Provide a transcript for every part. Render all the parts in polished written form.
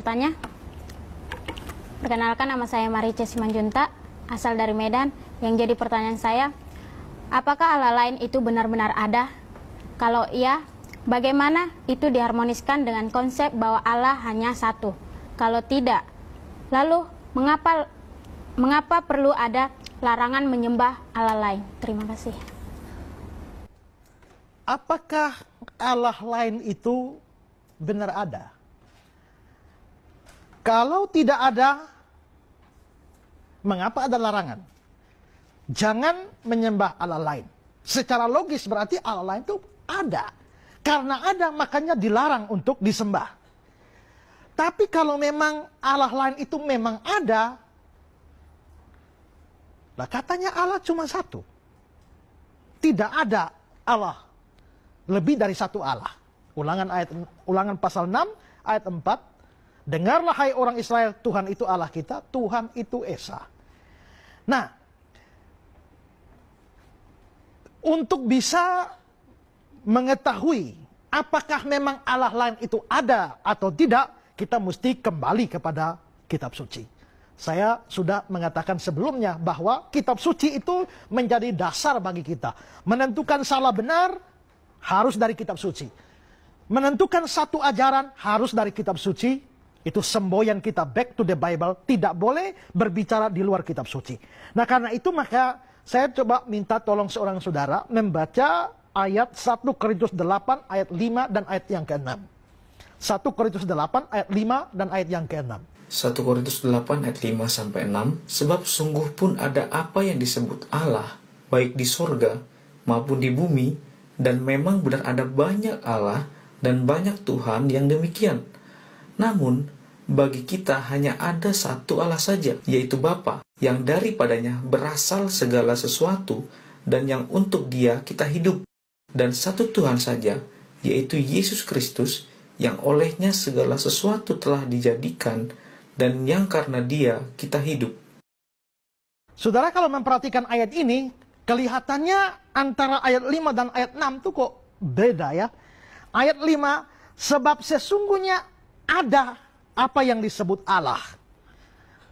bertanya. Perkenalkan, nama saya Marice Simanjunta, asal dari Medan. Yang jadi pertanyaan saya, apakah Allah lain itu benar-benar ada? Kalau iya, bagaimana itu diharmoniskan dengan konsep bahwa Allah hanya satu? Kalau tidak, lalu mengapa perlu ada larangan menyembah Allah lain? Terima kasih. Apakah Allah lain itu benar ada? Kalau tidak ada, mengapa ada larangan? Jangan menyembah Allah lain. Secara logis berarti Allah lain itu ada. Karena ada, makanya dilarang untuk disembah. Tapi kalau memang Allah lain itu memang ada, lah katanya Allah cuma satu. Tidak ada Allah lebih dari satu Allah. Ulangan pasal 6 ayat 4. Dengarlah hai orang Israel, Tuhan itu Allah kita, Tuhan itu Esa. Nah, untuk bisa mengetahui apakah memang Allah lain itu ada atau tidak, kita mesti kembali kepada kitab suci. Saya sudah mengatakan sebelumnya bahwa kitab suci itu menjadi dasar bagi kita. Menentukan salah benar harus dari kitab suci. Menentukan satu ajaran harus dari kitab suci. Itu semboyan kita back to the Bible. Tidak boleh berbicara di luar kitab suci. Nah, karena itu maka saya coba minta tolong seorang saudara membaca ayat 1 Korintus 8 ayat 5 dan ayat yang ke-6. 1 Korintus 8 ayat 5 dan ayat yang ke-6. 1 Korintus 8 ayat 5 sampai 6. Sebab sungguh pun ada apa yang disebut Allah, baik di sorga maupun di bumi, dan memang benar ada banyak Allah dan banyak Tuhan yang demikian. Namun bagi kita hanya ada satu Allah saja, yaitu Bapa, yang daripadanya berasal segala sesuatu dan yang untuk Dia kita hidup, dan satu Tuhan saja, yaitu Yesus Kristus, yang olehnya segala sesuatu telah dijadikan dan yang karena Dia kita hidup. Saudara, kalau memperhatikan ayat ini, kelihatannya antara ayat 5 dan ayat 6 tuh kok beda ya. Ayat 5, sebab sesungguhnya ada apa yang disebut Allah.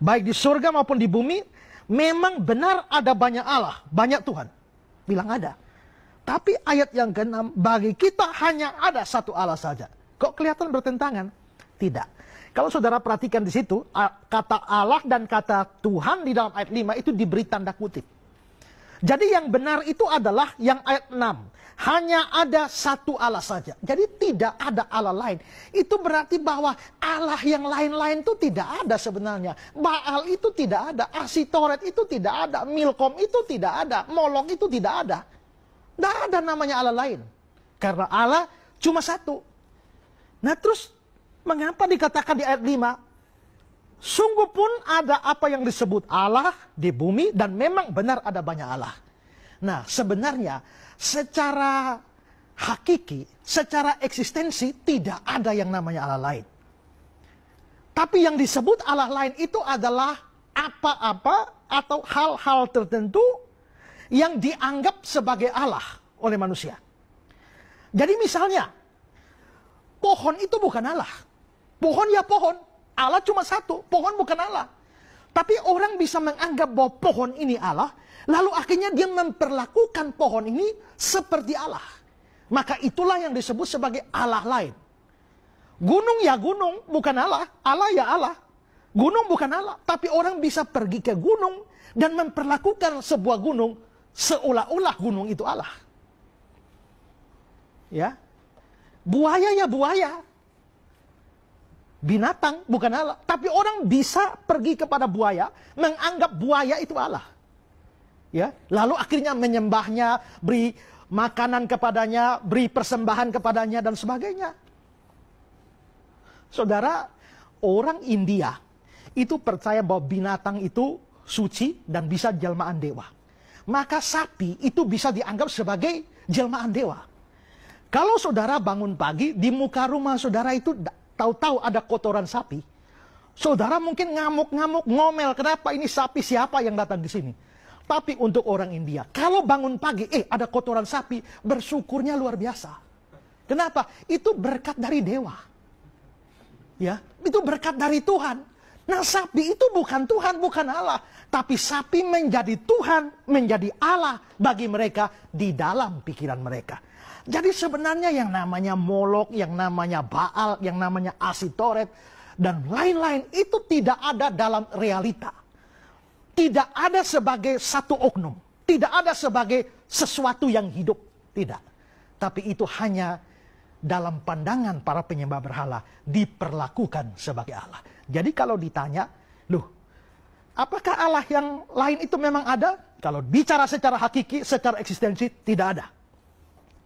Baik di surga maupun di bumi, memang benar ada banyak Allah, banyak Tuhan. Bilang ada. Tapi ayat yang ke-6, bagi kita hanya ada satu Allah saja. Kok kelihatan bertentangan? Tidak. Kalau saudara perhatikan di situ, kata Allah dan kata Tuhan di dalam ayat 5 itu diberi tanda kutip. Jadi yang benar itu adalah yang ayat 6. Hanya ada satu Allah saja. Jadi tidak ada Allah lain. Itu berarti bahwa Allah yang lain-lain itu tidak ada sebenarnya. Baal itu tidak ada. Asitoret itu tidak ada. Milkom itu tidak ada. Molok itu tidak ada. Tidak ada namanya Allah lain. Karena Allah cuma satu. Nah terus mengapa dikatakan di ayat 5? Sungguh pun ada apa yang disebut Allah di bumi dan memang benar ada banyak Allah. Nah sebenarnya secara hakiki, secara eksistensi tidak ada yang namanya Allah lain. Tapi yang disebut Allah lain itu adalah apa-apa atau hal-hal tertentu yang dianggap sebagai Allah oleh manusia. Jadi misalnya, pohon itu bukan Allah. Pohon ya pohon. Allah cuma satu, pohon bukan Allah. Tapi orang bisa menganggap bahwa pohon ini Allah, lalu akhirnya dia memperlakukan pohon ini seperti Allah. Maka itulah yang disebut sebagai Allah lain. Gunung ya gunung, bukan Allah. Allah ya Allah. Gunung bukan Allah. Tapi orang bisa pergi ke gunung dan memperlakukan sebuah gunung seolah-olah gunung itu Allah. Ya, buaya ya buaya. Binatang bukan Allah. Tapi orang bisa pergi kepada buaya, menganggap buaya itu Allah. Ya, lalu akhirnya menyembahnya, beri makanan kepadanya, beri persembahan kepadanya dan sebagainya. Saudara, orang India itu percaya bahwa binatang itu suci dan bisa jelmaan dewa. Maka sapi itu bisa dianggap sebagai jelmaan dewa. Kalau saudara bangun pagi, di muka rumah saudara itu tahu-tahu ada kotoran sapi, saudara mungkin ngamuk-ngamuk, ngomel, kenapa ini sapi siapa yang datang di sini? Tapi untuk orang India, kalau bangun pagi, ada kotoran sapi, bersyukurnya luar biasa. Kenapa? Itu berkat dari dewa. Ya, itu berkat dari Tuhan. Nah, sapi itu bukan Tuhan, bukan Allah. Tapi sapi menjadi Tuhan, menjadi Allah bagi mereka di dalam pikiran mereka. Jadi sebenarnya yang namanya Molok, yang namanya Baal, yang namanya Asitoret, dan lain-lain itu tidak ada dalam realita. Tidak ada sebagai satu oknum. Tidak ada sebagai sesuatu yang hidup. Tidak. Tapi itu hanya dalam pandangan para penyembah berhala diperlakukan sebagai Allah. Jadi kalau ditanya, loh, apakah Allah yang lain itu memang ada? Kalau bicara secara hakiki, secara eksistensi, tidak ada.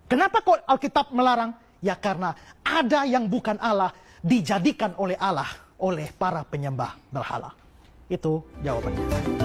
Kenapa kok Alkitab melarang? Ya karena ada yang bukan Allah dijadikan oleh Allah oleh para penyembah berhala. Itu jawabannya.